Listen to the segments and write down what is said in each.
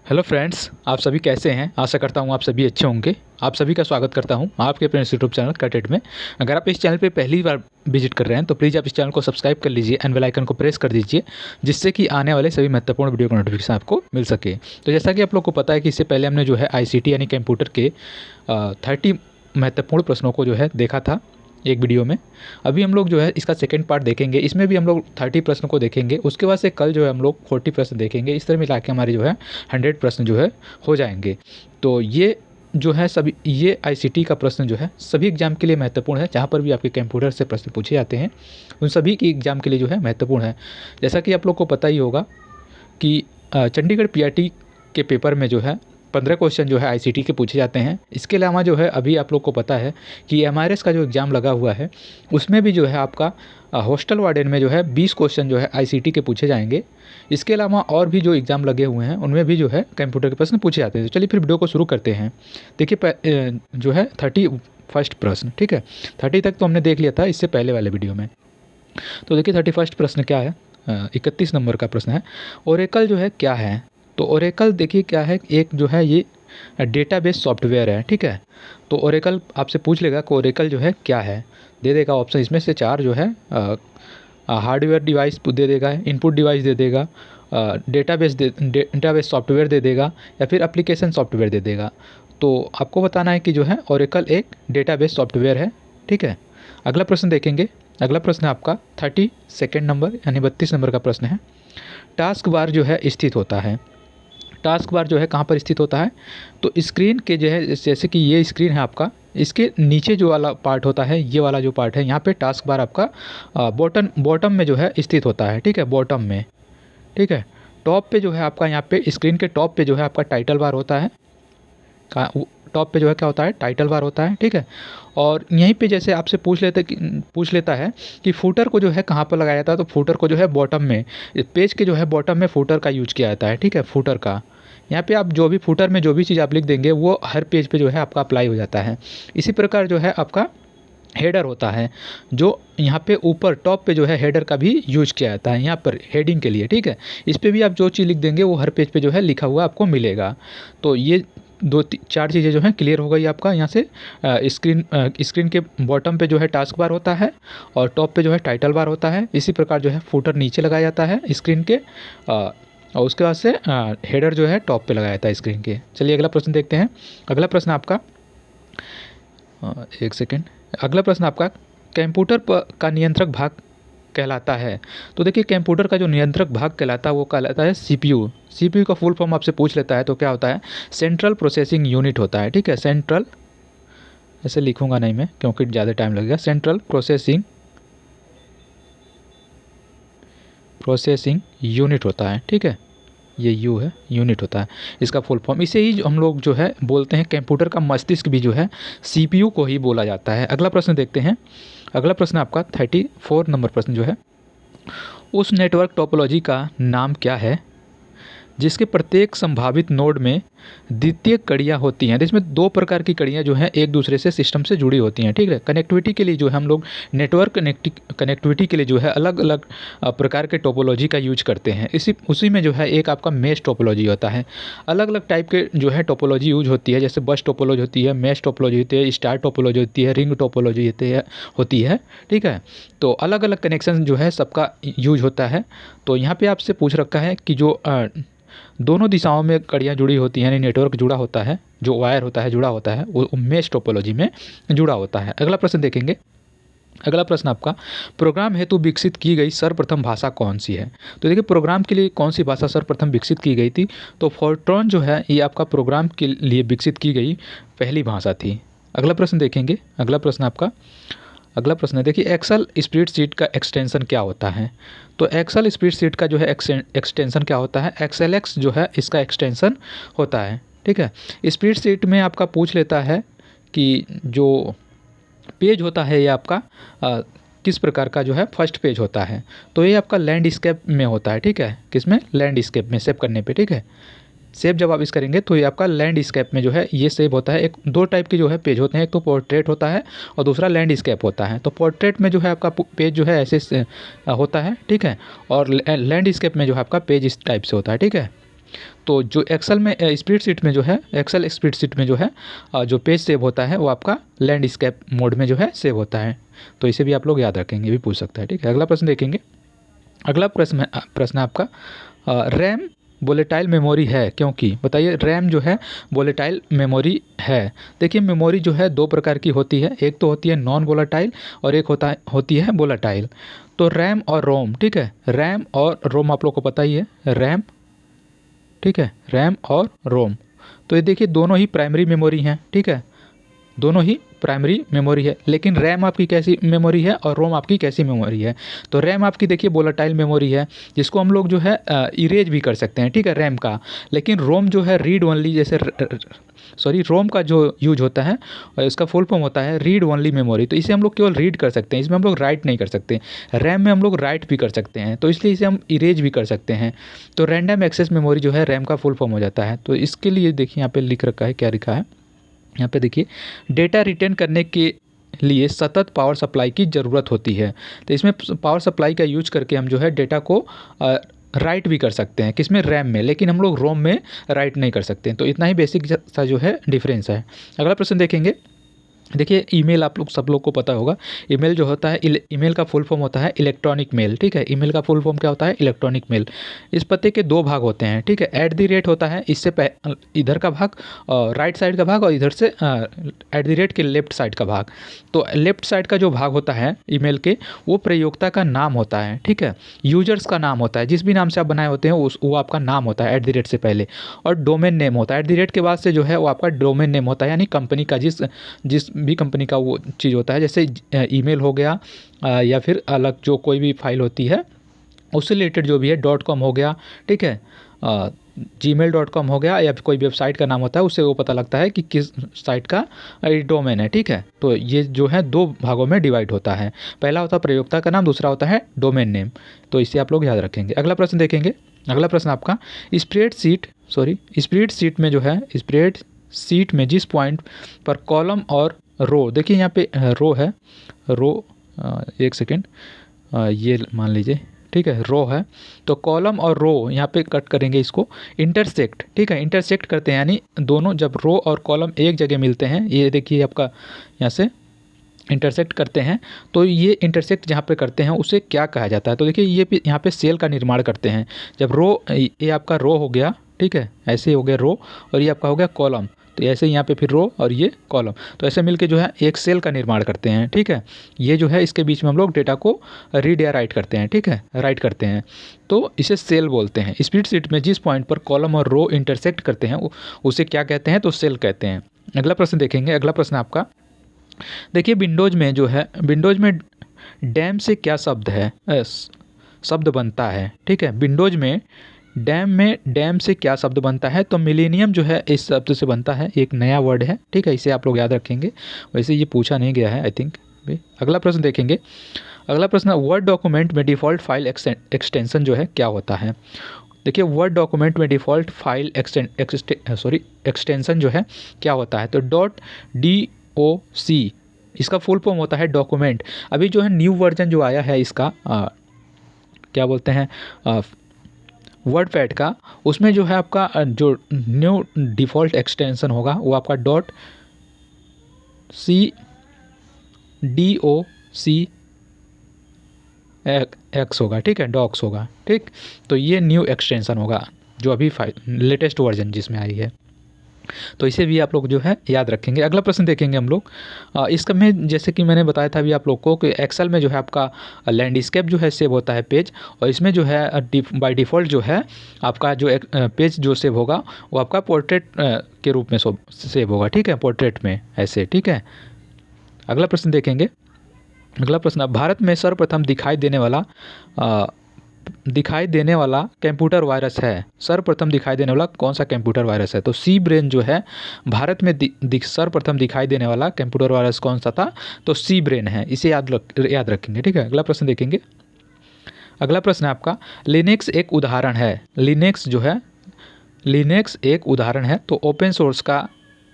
Hello friends, आप सभी कैसे हैं। आशा करता हूं आप सभी अच्छे होंगे। आप सभी का स्वागत करता हूं आपके अपने यूट्यूब चैनल कटेड में। अगर आप इस चैनल पे पहली बार विजिट कर रहे हैं तो प्लीज़ आप इस चैनल को सब्सक्राइब कर लीजिए एंड बेल आइकन को प्रेस कर दीजिए, जिससे कि आने वाले सभी महत्वपूर्ण वीडियो का नोटिफिकेशन आपको मिल सके। तो जैसा कि आप लोग को पता है कि इससे पहले हमने जो है ICT यानी कंप्यूटर के 30 महत्वपूर्ण प्रश्नों को जो है देखा था एक वीडियो में। अभी हम लोग जो है इसका सेकंड पार्ट देखेंगे। इसमें भी हम लोग 30 प्रश्न को देखेंगे। उसके बाद से कल जो है हम लोग 40 प्रश्न देखेंगे। इस तरह मिला के हमारे जो है 100 प्रश्न जो है हो जाएंगे। तो ये जो है सभी ये ICT का प्रश्न जो है सभी एग्जाम के लिए महत्वपूर्ण है। जहाँ पर भी आपके कंप्यूटर से प्रश्न पूछे जाते हैं उन सभी की एग्जाम के लिए जो है महत्वपूर्ण है। जैसा कि आप लोग को पता ही होगा कि चंडीगढ़ PRT के पेपर में जो है 15 क्वेश्चन जो है ICT के पूछे जाते हैं। इसके अलावा जो है अभी आप लोग को पता है कि MRS का जो एग्ज़ाम लगा हुआ है उसमें भी जो है आपका हॉस्टल वार्डन में जो है 20 क्वेश्चन जो है ICT के पूछे जाएंगे। इसके अलावा और भी जो एग्ज़ाम लगे हुए हैं उनमें भी जो है कंप्यूटर के प्रश्न पूछे जाते हैं। तो चलिए फिर वीडियो को शुरू करते हैं। देखिए जो है 31 प्रश्न, ठीक है। 30 तक तो हमने देख लिया था इससे पहले वाले वीडियो में। तो देखिए 31 प्रश्न क्या है। 31 नंबर का प्रश्न है, ओरेकल जो है क्या है। तो ओरेकल देखिए क्या है, एक जो है ये डेटाबेस सॉफ्टवेयर है, ठीक है। तो ओरेकल आपसे पूछ लेगा कि ओरेकल जो है क्या है, दे देगा ऑप्शन इसमें से 4 जो है हार्डवेयर डिवाइस दे देगा, इनपुट डिवाइस दे देगा, डेटाबेस सॉफ्टवेयर दे देगा या फिर एप्लीकेशन सॉफ्टवेयर दे देगा। तो आपको बताना है कि जो है ओरेकल एक डेटाबेस सॉफ्टवेयर है, ठीक है। अगला प्रश्न देखेंगे। अगला प्रश्न आपका 32 नंबर यानी 32 नंबर का प्रश्न है। टास्क बार जो है स्थित होता है। टास्क बार जो है कहाँ पर स्थित होता है, तो स्क्रीन के जो है जैसे कि ये स्क्रीन है आपका, इसके नीचे जो वाला पार्ट होता है, ये वाला जो पार्ट है यहाँ पे टास्क बार आपका बॉटम में जो है स्थित होता है, ठीक है, बॉटम में, ठीक है। टॉप पे जो है आपका यहाँ पे स्क्रीन के टॉप पे जो है आपका टाइटल बार होता है। टॉप पे जो है क्या होता है, टाइटल बार होता है, ठीक है। और यहीं पे जैसे आपसे पूछ लेता है कि फूटर को जो है कहाँ पर लगाया जाता है, तो फूटर को जो है बॉटम में, पेज के जो है बॉटम में फूटर का यूज किया जाता है, ठीक है, फूटर का। यहाँ पे आप जो भी फूटर में जो भी चीज़ आप लिख देंगे वो हर पेज पे जो है आपका अप्लाई हो जाता है। इसी प्रकार जो है आपका हेडर होता है, जो यहाँ पे ऊपर टॉप पे जो है हेडर का भी यूज किया जाता है यहाँ पर हेडिंग के लिए, ठीक है। इस पर भी आप जो चीज़ लिख देंगे वो हर पेज पे जो है लिखा हुआ आपको मिलेगा। तो ये 4 चीज़ें जो हैं क्लियर हो गई आपका यहाँ से। स्क्रीन के बॉटम पे जो है टास्क बार होता है और टॉप पे जो है टाइटल बार होता है। इसी प्रकार जो है फूटर नीचे लगाया जाता है स्क्रीन के, और उसके बाद से हेडर जो है टॉप पे लगाया जाता है स्क्रीन के। चलिए अगला प्रश्न देखते हैं। अगला प्रश्न आपका एक सेकेंड। अगला प्रश्न आपका कंप्यूटर का नियंत्रक भाग कहलाता है। तो देखिए कंप्यूटर का जो नियंत्रक भाग कहलाता है वो कहलाता है CPU। CPU का फुल फॉर्म आपसे पूछ लेता है तो क्या होता है, सेंट्रल प्रोसेसिंग यूनिट होता है, ठीक है। सेंट्रल, ऐसे लिखूंगा नहीं मैं क्योंकि ज़्यादा टाइम लगेगा। सेंट्रल प्रोसेसिंग यूनिट होता है, ठीक है। ये यू है, यूनिट होता है इसका फुल फॉर्म। इसे ही हम लोग जो है बोलते हैं कंप्यूटर का मस्तिष्क भी जो है CPU को ही बोला जाता है। अगला प्रश्न देखते हैं। अगला प्रश्न आपका 34 नंबर प्रश्न जो है, उस नेटवर्क टोपोलॉजी का नाम क्या है जिसके प्रत्येक संभावित नोड में द्वितीय कड़ियाँ होती हैं। इसमें 2 प्रकार की कड़ियाँ जो हैं एक दूसरे से सिस्टम से जुड़ी होती हैं, ठीक है। कनेक्टिविटी के लिए जो है हम लोग नेटवर्क कनेक्टिविटी के लिए जो है अलग अलग प्रकार के टोपोलॉजी का यूज करते हैं। उसी में जो है एक आपका मेश टोपोलॉजी होता है। अलग अलग टाइप के जो है टोपोलॉजी यूज होती है, जैसे बस टोपोलॉजी होती है, मेश टोपोलॉजी होती है, स्टार टोपोलॉजी होती है, रिंग टोपोलॉजी होती है, ठीक है। तो अलग अलग कनेक्शन जो है सबका यूज होता है। तो यहाँ पे आपसे पूछ रखा है कि जो दोनों दिशाओं में कड़ियाँ जुड़ी होती हैं यानी नेटवर्क जुड़ा होता है, जो वायर होता है जुड़ा होता है, वो मेश टोपोलॉजी में जुड़ा होता है। अगला प्रश्न देखेंगे। अगला प्रश्न आपका, प्रोग्राम हेतु विकसित की गई सर्वप्रथम भाषा कौन सी है। तो देखिए प्रोग्राम के लिए कौन सी भाषा सर्वप्रथम विकसित की गई थी, तो फोर्ट्रॉन जो है ये आपका प्रोग्राम के लिए विकसित की गई पहली भाषा थी। अगला प्रश्न देखेंगे। अगला प्रश्न आपका, अगला प्रश्न है देखिए एक्सेल स्प्रेडशीट का एक्सटेंशन क्या होता है। तो एक्सेल स्प्रेडशीट का जो है एक्सटेंशन क्या होता है, XLX जो है इसका एक्सटेंशन होता है, ठीक है। स्प्रेडशीट में आपका पूछ लेता है कि जो पेज होता है ये आपका किस प्रकार का जो है फर्स्ट पेज होता है। तो ये आपका लैंडस्केप में होता है, ठीक है। किसमें, लैंडस्केप में सेव करने पे, ठीक है। सेव जब आप इस करेंगे तो ये आपका लैंडस्केप में जो है ये सेव होता है। एक 2 टाइप के जो है पेज होते हैं, एक तो पोर्ट्रेट होता है और दूसरा लैंडस्केप होता है। तो पोर्ट्रेट में जो है आपका पेज जो है ऐसे होता है, ठीक है। और लैंडस्केप में जो है आपका पेज इस टाइप से होता है, ठीक है। तो जो एक्सेल में स्प्रेडशीट में जो है, एक्सेल स्प्रेडशीट में जो है जो पेज सेव होता है वो आपका लैंडस्केप मोड में जो है सेव होता है। तो इसे भी आप लोग याद रखेंगे, भी पूछ सकता है, ठीक है। अगला प्रश्न देखेंगे। अगला प्रश्न आपका रैम वोलेटाइल मेमोरी है क्योंकि, बताइए रैम जो है वोलेटाइल मेमोरी है। देखिए मेमोरी जो है दो प्रकार की होती है, एक तो होती है नॉन वोलेटाइल और एक होती है वोलेटाइल। तो रैम और रोम, ठीक है, रैम और रोम आप लोग को पता ही है, रैम, ठीक है, रैम और रोम। तो ये देखिए दोनों ही प्राइमरी मेमोरी हैं, ठीक है, दोनों ही प्राइमरी मेमोरी है। लेकिन रैम आपकी कैसी मेमोरी है और रोम आपकी कैसी मेमोरी है। तो रैम आपकी देखिए वोलेटाइल मेमोरी है, जिसको हम लोग जो है इरेज भी कर सकते हैं, ठीक है, रैम का। लेकिन रोम जो है रीड ओनली, जैसे रोम का जो यूज होता है इसका फुल फॉर्म होता है रीड ओनली मेमोरी। तो इसे हम लोग केवल रीड कर सकते हैं, इसमें हम लोग राइट नहीं कर सकते। रैम में हम लोग राइट भी कर सकते हैं, तो इसलिए इसे हम इरेज भी कर सकते हैं। तो रैंडम एक्सेस मेमोरी जो है रैम का फुल फॉर्म हो जाता है। तो इसके लिए देखिए यहाँ पे लिख रखा है, क्या लिखा है यहाँ पे देखिए, डेटा रिटेन करने के लिए सतत पावर सप्लाई की ज़रूरत होती है। तो इसमें पावर सप्लाई का यूज करके हम जो है डेटा को राइट भी कर सकते हैं, किसमें, रैम में, लेकिन हम लोग रोम में राइट नहीं कर सकते हैं। तो इतना ही बेसिक सा जो है डिफरेंस है। अगला प्रश्न देखेंगे। देखिए ईमेल आप लोग सब लोग को पता होगा, ईमेल जो होता है, ईमेल का फुल फॉर्म होता है इलेक्ट्रॉनिक मेल, ठीक है। ईमेल का फुल फॉर्म क्या होता है, इलेक्ट्रॉनिक मेल। इस पते के दो भाग होते हैं, ठीक है। @ होता है, इससे इधर का भाग, राइट साइड का भाग, और इधर से @ के लेफ्ट साइड का भाग। तो लेफ्ट साइड का जो भाग होता है ईमेल के, वो प्रयोक्ता का नाम होता है, ठीक है, यूजर्स का नाम होता है, जिस भी नाम से आप बनाए होते हैं वो आपका नाम होता है @ से पहले। और डोमेन नेम होता है, @ के बाद से जो है वो आपका डोमेन नेम होता है, यानी कंपनी का जिस भी कंपनी का वो चीज़ होता है, जैसे ईमेल हो गया या फिर अलग जो कोई भी फाइल होती है उससे रिलेटेड जो भी है, .com हो गया, ठीक है, gmail.com हो गया, या फिर कोई वेबसाइट का नाम होता है, उससे वो पता लगता है कि किस साइट का डोमेन है, ठीक है। तो ये जो है दो भागों में डिवाइड होता है, पहला होता है प्रयोक्ता का नाम, दूसरा होता है डोमेन नेम। तो इसे आप लोग याद रखेंगे। अगला प्रश्न देखेंगे। अगला प्रश्न आपका स्प्रेडशीट में जो है, स्प्रेडशीट में जिस पॉइंट पर कॉलम और रो, देखिए यहाँ पे रो है, रो, एक सेकेंड, ये मान लीजिए, ठीक है, रो है, तो कॉलम और रो यहाँ पे कट करेंगे, इसको इंटरसेक्ट, ठीक है, इंटरसेक्ट करते हैं, यानी दोनों जब रो और कॉलम एक जगह मिलते हैं, ये देखिए आपका यहाँ से इंटरसेक्ट करते हैं, तो ये इंटरसेक्ट जहाँ पे करते हैं उसे क्या कहा जाता है। तो देखिए ये यहाँ पे सेल का निर्माण करते हैं। जब रो, ये आपका रो हो गया, ठीक है, ऐसे हो गया रो, और ये आपका हो गया कॉलम, तो ऐसे यहाँ पे फिर रो और ये कॉलम, तो ऐसे मिलके जो है एक सेल का निर्माण करते हैं, ठीक है। ये जो है इसके बीच में हम लोग डेटा को रीड या राइट करते हैं, ठीक है, राइट करते हैं, तो इसे सेल बोलते हैं। स्प्रेडशीट में जिस पॉइंट पर कॉलम और रो इंटरसेक्ट करते हैं उसे क्या कहते हैं, तो सेल कहते हैं। अगला प्रश्न देखेंगे। अगला प्रश्न आपका देखिए, विंडोज में जो है, विंडोज में डैम से क्या शब्द बनता है, ठीक है। विंडोज में डैम से क्या शब्द बनता है, तो मिलेनियम जो है इस शब्द से बनता है, एक नया वर्ड है, ठीक है, इसे आप लोग याद रखेंगे। वैसे ये पूछा नहीं गया है आई थिंक। अगला प्रश्न देखेंगे। अगला प्रश्न, वर्ड डॉक्यूमेंट में डिफ़ॉल्ट फाइल एक्सटेंशन जो है क्या होता है। देखिए वर्ड डॉक्यूमेंट में डिफ़ॉल्ट फाइल एक्सटेंशन जो है क्या होता है, तो .doc, इसका फुल फॉर्म होता है डॉक्यूमेंट। अभी जो है न्यू वर्जन जो आया है इसका, क्या बोलते हैं, वर्डपैड का, उसमें जो है आपका जो न्यू डिफ़ॉल्ट एक्सटेंशन होगा वो आपका .docs होगा, ठीक है, डॉक्स होगा, ठीक। तो ये न्यू एक्सटेंशन होगा जो अभी लेटेस्ट वर्जन जिसमें आई है, तो इसे भी आप लोग जो है याद रखेंगे। अगला प्रश्न देखेंगे हम लोग। इसका में जैसे कि मैंने बताया था अभी आप लोग को कि एक्सेल में जो है आपका लैंडस्केप जो है सेव होता है पेज, और इसमें जो है बाय डिफ़ॉल्ट जो है आपका जो पेज जो सेव होगा वो आपका पोर्ट्रेट के रूप में सेव होगा, ठीक है, पोर्ट्रेट में ऐसे, ठीक है। अगला प्रश्न देखेंगे। अगला प्रश्न, भारत में सर्वप्रथम दिखाई देने वाला कंप्यूटर वायरस है, सर्वप्रथम दिखाई देने वाला कौन सा कंप्यूटर वायरस है, तो सी ब्रेन जो है भारत में सर्वप्रथम दिखाई देने वाला कंप्यूटर वायरस कौन सा था, तो सी ब्रेन है, इसे याद रखेंगे, ठीक है। अगला प्रश्न देखेंगे। अगला प्रश्न है आपका, लिनक्स एक उदाहरण है, लिनक्स जो है, लिनक्स एक उदाहरण है, तो ओपन सोर्स का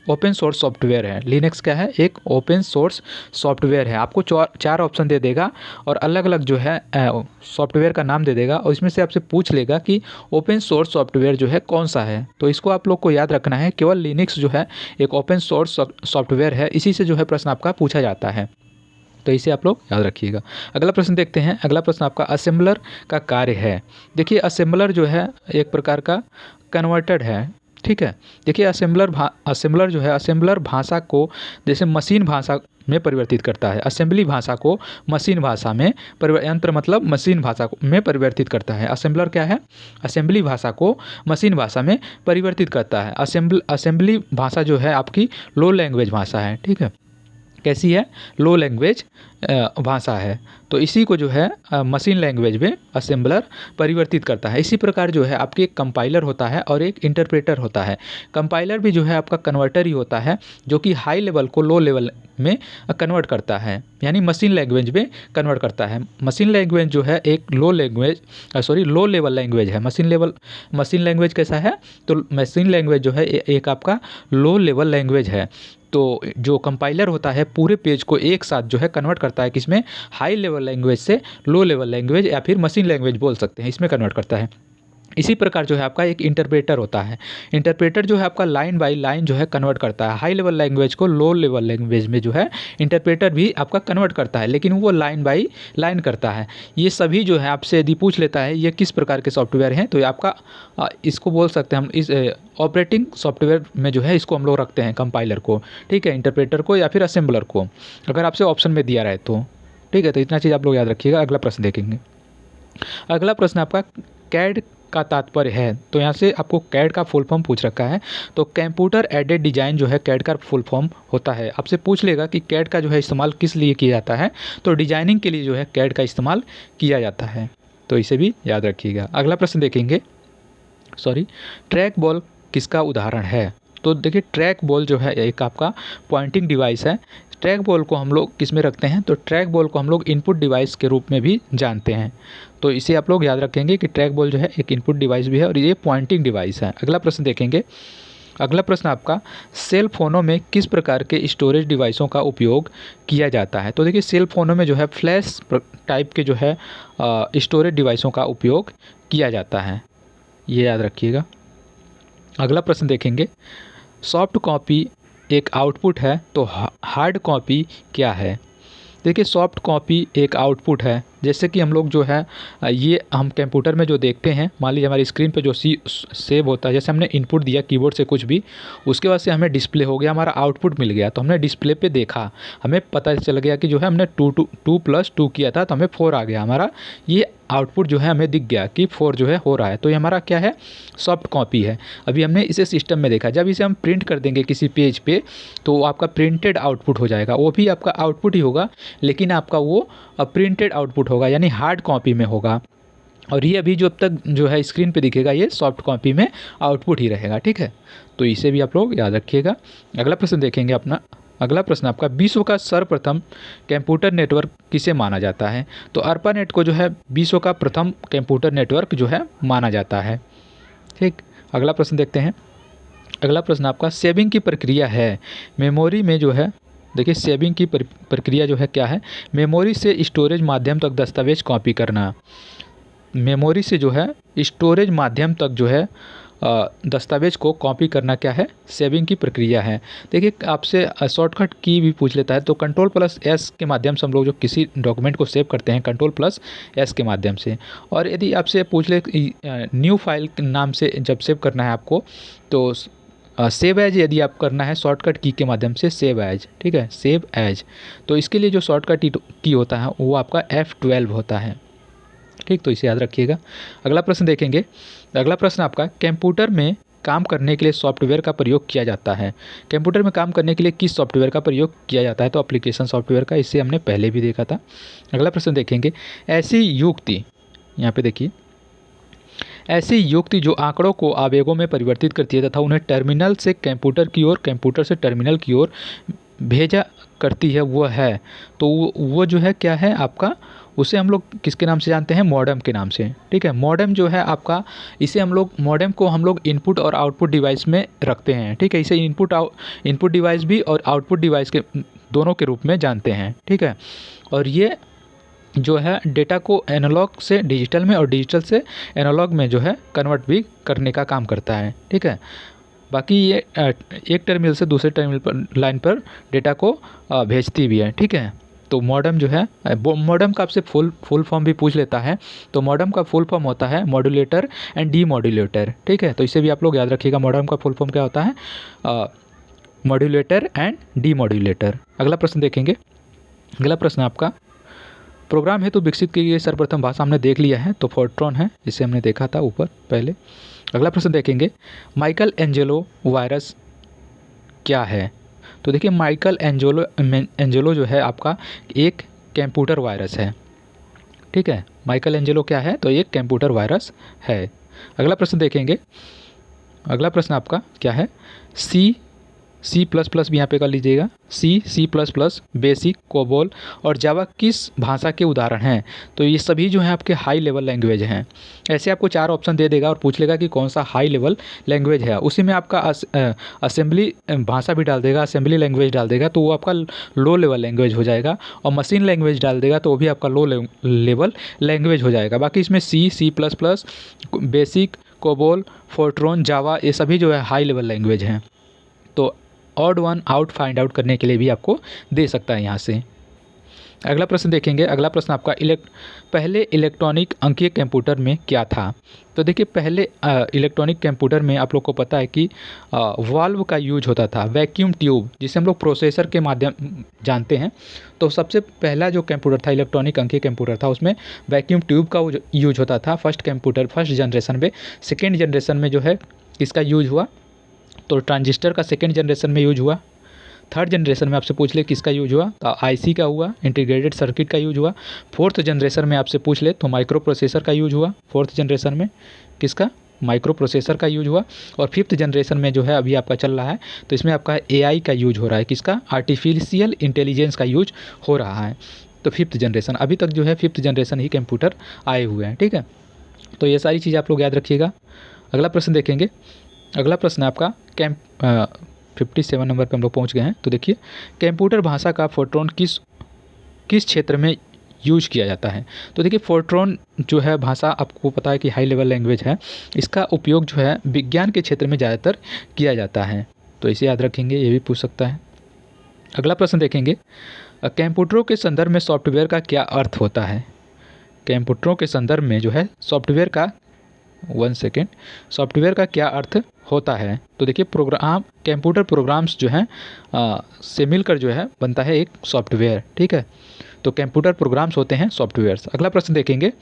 ओपन सोर्स सॉफ्टवेयर है। लिनक्स क्या है? एक ओपन सोर्स सॉफ्टवेयर है। आपको चार ऑप्शन दे देगा और अलग अलग जो है सॉफ्टवेयर का नाम दे देगा और इसमें से आपसे पूछ लेगा कि ओपन सोर्स सॉफ्टवेयर जो है कौन सा है। तो इसको आप लोग को याद रखना है, केवल लिनक्स जो है एक ओपन सोर्स सॉफ्टवेयर है, इसी से जो है प्रश्न आपका पूछा जाता है, तो इसे आप लोग याद रखिएगा। अगला प्रश्न देखते हैं। अगला प्रश्न आपका असेंबलर का कार्य है। देखिए असेंबलर जो है एक प्रकार का कन्वर्टेड है, ठीक है। देखिए असेंबलर जो है असेंबलर भाषा को जैसे मशीन भाषा में परिवर्तित करता है। असेंबली भाषा को मशीन भाषा में यंत्र मतलब मशीन भाषा में परिवर्तित करता है। असेंबलर क्या है? असेंबली भाषा को मशीन भाषा में परिवर्तित करता है। असेंबली भाषा जो है आपकी लो लैंग्वेज भाषा है, ठीक है। कैसी है? लो लैंग्वेज भाषा है। तो इसी को जो है मशीन लैंग्वेज में असेंबलर परिवर्तित करता है। इसी प्रकार जो है आपके एक कंपाइलर होता है और एक इंटरप्रेटर होता है। कंपाइलर भी जो है आपका कन्वर्टर ही होता है, जो कि हाई लेवल को लो लेवल में कन्वर्ट करता है, यानी मशीन लैंग्वेज में कन्वर्ट करता है। मशीन लैंग्वेज जो है एक लो लेवल लैंग्वेज है। मशीन लैंग्वेज कैसा है? तो मशीन लैंग्वेज जो है एक आपका लो लेवल लैंग्वेज है। तो जो कंपाइलर होता है पूरे पेज को एक साथ जो है कन्वर्ट करता है, किसमें? हाई लेवल लैंग्वेज से लो लेवल लैंग्वेज या फिर मशीन लैंग्वेज बोल सकते हैं, इसमें कन्वर्ट करता है। इसी प्रकार जो है आपका एक इंटरप्रेटर होता है। इंटरप्रेटर जो है आपका लाइन बाय लाइन जो है कन्वर्ट करता है। हाई लेवल लैंग्वेज को लो लेवल लैंग्वेज में जो है इंटरप्रेटर भी आपका कन्वर्ट करता है, लेकिन वो लाइन बाय लाइन करता है। ये सभी जो है आपसे यदि पूछ लेता है ये किस प्रकार के सॉफ्टवेयर हैं, तो ये आपका इसको बोल सकते हैं हम, इस ऑपरेटिंग सॉफ्टवेयर में जो है इसको हम लोग रखते हैं कंपाइलर को, ठीक है, इंटरप्रेटर को या फिर असेंबलर को, अगर आपसे ऑप्शन में दिया रहे तो, ठीक है। तो इतना चीज़ आप लोग याद रखिएगा। अगला प्रश्न देखेंगे। अगला प्रश्न आपका कैड का तात्पर्य है। तो यहाँ से आपको कैड का फुल फॉर्म पूछ रखा है। तो कंप्यूटर एडेड डिजाइन जो है कैड का फुल फॉर्म होता है। आपसे पूछ लेगा कि कैड का जो है इस्तेमाल किस लिए किया जाता है, तो डिजाइनिंग के लिए जो है कैड का इस्तेमाल किया जाता है, तो इसे भी याद रखिएगा। अगला प्रश्न देखेंगे। ट्रैक बॉल किसका उदाहरण है? तो देखिए ट्रैक बॉल जो है एक आपका पॉइंटिंग डिवाइस है। ट्रैक बॉल को हम लोग किस में रखते हैं? तो ट्रैक बॉल को हम लोग इनपुट डिवाइस के रूप में भी जानते हैं। तो इसे आप लोग याद रखेंगे कि ट्रैक बॉल जो है एक इनपुट डिवाइस भी है और ये पॉइंटिंग डिवाइस है। अगला प्रश्न देखेंगे। अगला प्रश्न आपका सेल फोनों में किस प्रकार के स्टोरेज डिवाइसों का उपयोग किया जाता है? तो देखिए सेल फोनों में जो है फ्लैश टाइप के जो है स्टोरेज डिवाइसों का उपयोग किया जाता है, ये याद रखिएगा। अगला प्रश्न देखेंगे। सॉफ्ट कॉपी एक आउटपुट है तो हार्ड कॉपी क्या है? देखिए सॉफ्ट कॉपी एक आउटपुट है। जैसे कि हम लोग जो है ये हम कंप्यूटर में जो देखते हैं, मान लीजिए हमारी स्क्रीन पे जो सेव होता है, जैसे हमने इनपुट दिया कीबोर्ड से कुछ भी, उसके बाद से हमें डिस्प्ले हो गया, हमारा आउटपुट मिल गया, तो हमने डिस्प्ले पे देखा, हमें पता चल गया कि जो है हमने 2+2 किया था तो हमें 4 आ गया, हमारा ये आउटपुट जो है हमें दिख गया कि 4 जो है हो रहा है, तो ये हमारा क्या है? सॉफ्ट कॉपी है। अभी हमने इसे सिस्टम में देखा, जब इसे हम प्रिंट कर देंगे किसी पेज पे तो आपका प्रिंटेड आउटपुट हो जाएगा, वो भी आपका आउटपुट ही होगा, लेकिन आपका वो प्रिंटेड आउटपुट होगा, यानी हार्ड कॉपी में होगा। और ये अभी जो अब तक जो है स्क्रीन पे दिखेगा ये सॉफ्ट कॉपी में आउटपुट ही रहेगा, ठीक है। तो इसे भी आप लोग याद रखिएगा। अगला प्रश्न देखेंगे अपना। अगला प्रश्न आपका विश्व का सर्वप्रथम कंप्यूटर नेटवर्क किसे माना जाता है? तो ARPANET को जो है विश्व का प्रथम कंप्यूटर नेटवर्क जो है माना जाता है, ठीक। अगला प्रश्न देखते हैं। अगला प्रश्न आपका सेविंग की प्रक्रिया है। मेमोरी में जो है देखिए सेविंग की प्रक्रिया जो है क्या है? मेमोरी से स्टोरेज माध्यम तक दस्तावेज कॉपी करना। मेमोरी से जो है स्टोरेज माध्यम तक जो है दस्तावेज को कॉपी करना क्या है? सेविंग की प्रक्रिया है। देखिए आपसे शॉर्टकट की भी पूछ लेता है, तो Ctrl+S के माध्यम से हम लोग जो किसी डॉक्यूमेंट को सेव करते हैं Ctrl+S के माध्यम से। और यदि आपसे पूछ ले न्यू फाइल के नाम से जब सेव करना है आपको, तो सेव एज यदि आप करना है शॉर्टकट की के माध्यम से सेव एज, ठीक है, सेव एज। तो इसके लिए जो शॉर्टकट की होता है वो आपका F12 होता है, ठीक। तो इसे याद रखिएगा। अगला प्रश्न देखेंगे। अगला प्रश्न आपका कंप्यूटर में काम करने के लिए सॉफ्टवेयर का प्रयोग किया जाता है। कंप्यूटर में काम करने के लिए किस सॉफ्टवेयर का प्रयोग किया जाता है? तो एप्लीकेशन सॉफ्टवेयर का, इसे हमने पहले भी देखा था। अगला प्रश्न देखेंगे। ऐसी युक्ति, यहाँ पे देखिए, ऐसी युक्ति जो आंकड़ों को आवेगों में परिवर्तित करती है तथा उन्हें टर्मिनल से कंप्यूटर की ओर, कंप्यूटर से टर्मिनल की ओर भेजा करती है, वो है, तो वो जो है क्या है आपका? उसे हम लोग किसके नाम से जानते हैं, मॉडेम के नाम से, ठीक है। मॉडेम जो है आपका, इसे हम लोग मॉडेम को हम लोग इनपुट और आउटपुट डिवाइस में रखते हैं, ठीक है। इसे इनपुट डिवाइस भी और आउटपुट डिवाइस के दोनों के रूप में जानते हैं, ठीक है। और ये जो है डेटा को एनालॉग से डिजिटल में और डिजिटल से एनालॉग में जो है कन्वर्ट भी करने का काम करता है, ठीक है। बाकी ये एक टर्मिनल से दूसरे टर्मिनल पर लाइन पर डेटा को भेजती भी है, ठीक है। तो मॉडेम जो है, मॉडेम का आपसे फुल फॉर्म भी पूछ लेता है। तो मॉडेम का फुल फॉर्म होता है मॉड्यूलेटर एंड डी मॉड्यूलेटर, ठीक है। तो इसे भी आप लोग याद रखिएगा, मॉडेम का फुल फॉर्म क्या होता है, मॉड्यूलेटर एंड डी मॉड्यूलेटर। अगला प्रश्न देखेंगे। अगला प्रश्न आपका, प्रोग्राम हेतु विकसित की गई सर्वप्रथम भाषा हमने देख लिया है, तो फोर्ट्रॉन है, इसे हमने देखा था ऊपर पहले। अगला प्रश्न देखेंगे, माइकल एंजेलो वायरस क्या है। तो देखिए माइकल एंजेलो जो है आपका एक कंप्यूटर वायरस है, ठीक है। माइकल एंजेलो क्या है, तो एक कंप्यूटर वायरस है। अगला प्रश्न देखेंगे। अगला प्रश्न आपका क्या है, सी प्लस प्लस भी यहाँ पे कर लीजिएगा, C plus plus, BASIC, COBOL और जावा किस भाषा के उदाहरण हैं। तो ये सभी जो हैं आपके हाई लेवल लैंग्वेज हैं। ऐसे आपको 4 ऑप्शन दे देगा और पूछ लेगा कि कौन सा हाई लेवल लैंग्वेज है। उसी में आपका असेंबली भाषा भी डाल देगा, असेंबली लैंग्वेज डाल देगा तो वो आपका लो लेवल लैंग्वेज हो जाएगा, और मशीन लैंग्वेज डाल देगा तो वो भी आपका लो लेवल लैंग्वेज हो जाएगा। बाकी इसमें C plus plus, BASIC, COBOL, Fortran, Java, ये सभी जो है हाई लेवल लैंग्वेज हैं। तो odd one out find out करने के लिए भी आपको दे सकता है यहाँ से। अगला प्रश्न देखेंगे। अगला प्रश्न आपका, पहले इलेक्ट्रॉनिक अंकीय कंप्यूटर में क्या था। तो देखिए पहले इलेक्ट्रॉनिक कंप्यूटर में आप लोग को पता है कि वाल्व का यूज होता था, वैक्यूम ट्यूब, जिसे हम लोग प्रोसेसर के माध्यम जानते हैं। तो सबसे पहला जो कंप्यूटर था, इलेक्ट्रॉनिक अंकीय कंप्यूटर था, उसमें वैक्यूम ट्यूब का यूज होता था फर्स्ट जनरेशन में। सेकेंड जनरेशन में जो है इसका यूज हुआ, तो ट्रांजिस्टर का सेकेंड जनरेशन में यूज हुआ। थर्ड जनरेशन में आपसे पूछ ले किसका यूज हुआ, तो आईसी का हुआ, इंटीग्रेटेड सर्किट का यूज हुआ। फोर्थ जनरेशन में आपसे पूछ ले तो माइक्रो प्रोसेसर का यूज हुआ। फोर्थ जनरेशन में किसका, माइक्रो प्रोसेसर का यूज हुआ। और फिफ्थ जनरेशन में जो है अभी आपका चल रहा है, तो इसमें आपका एआई का यूज हो रहा है, किसका, आर्टिफिशियल इंटेलिजेंस का यूज हो रहा है। तो फिफ्थ जनरेशन, अभी तक जो है फिफ्थ जनरेशन ही कंप्यूटर आए हुए हैं, ठीक है। तो ये सारी चीज़ आप लोग याद रखिएगा। अगला प्रश्न देखेंगे। अगला प्रश्न आपका 57 नंबर पे हम लोग पहुँच गए हैं। तो देखिए कंप्यूटर भाषा का फोर्ट्रॉन किस क्षेत्र में यूज किया जाता है। तो देखिए फोर्ट्रॉन जो है भाषा, आपको पता है कि हाई लेवल लैंग्वेज है, इसका उपयोग जो है विज्ञान के क्षेत्र में ज़्यादातर किया जाता है। तो इसे याद रखेंगे, ये भी पूछ सकता है। अगला प्रश्न देखेंगे, कंप्यूटरों के संदर्भ में सॉफ्टवेयर का क्या अर्थ होता है। कंप्यूटरों के संदर्भ में जो है सॉफ्टवेयर का, सॉफ्टवेयर का क्या अर्थ होता है। तो देखिए कंप्यूटर प्रोग्राम्स जो हैं से मिलकर जो है बनता है एक सॉफ्टवेयर, ठीक है। तो कंप्यूटर प्रोग्राम्स होते हैं सॉफ्टवेयर्स। अगला प्रश्न देखेंगे।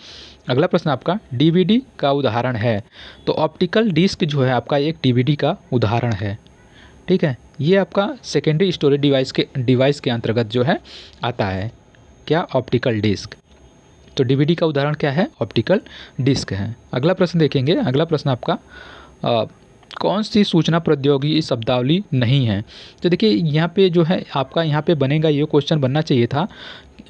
अगला प्रश्न आपका डीवीडी का उदाहरण है। तो ऑप्टिकल डिस्क जो है आपका एक डीवीडी का उदाहरण है, ठीक है। ये आपका सेकेंडरी स्टोरेज डिवाइस के अंतर्गत जो है आता है, क्या, ऑप्टिकल डिस्क। तो डीवीडी का उदाहरण क्या है, ऑप्टिकल डिस्क है। अगला प्रश्न देखेंगे। अगला प्रश्न आपका, कौन सी सूचना प्रौद्योगिकी शब्दावली नहीं है। तो देखिए यहाँ पे जो है आपका, यहाँ पे बनेगा, ये क्वेश्चन बनना चाहिए था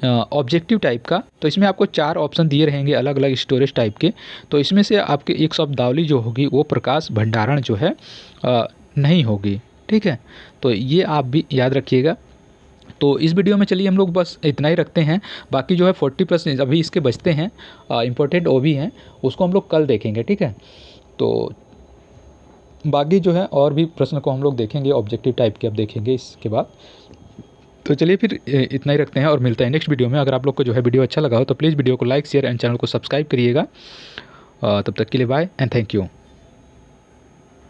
ऑब्जेक्टिव टाइप का। तो इसमें आपको 4 ऑप्शन दिए रहेंगे अलग अलग स्टोरेज टाइप के। तो इसमें से आपके एक शब्दावली जो होगी वो प्रकाश भंडारण जो है नहीं होगी, ठीक है। तो ये आप भी याद रखिएगा। तो इस वीडियो में चलिए हम लोग बस इतना ही रखते हैं। बाकी जो है 40% अभी इसके बचते हैं, इम्पोर्टेंट वो भी हैं, उसको हम लोग कल देखेंगे, ठीक है। तो बाकी जो है और भी प्रश्न को हम लोग देखेंगे, ऑब्जेक्टिव टाइप के अब देखेंगे इसके बाद। तो चलिए फिर इतना ही रखते हैं और मिलते हैं नेक्स्ट वीडियो में। अगर आप लोग को जो है वीडियो अच्छा लगा हो तो प्लीज़ वीडियो को लाइक, शेयर एंड चैनल को सब्सक्राइब करिएगा। तब तक के लिए बाय एंड थैंक यू।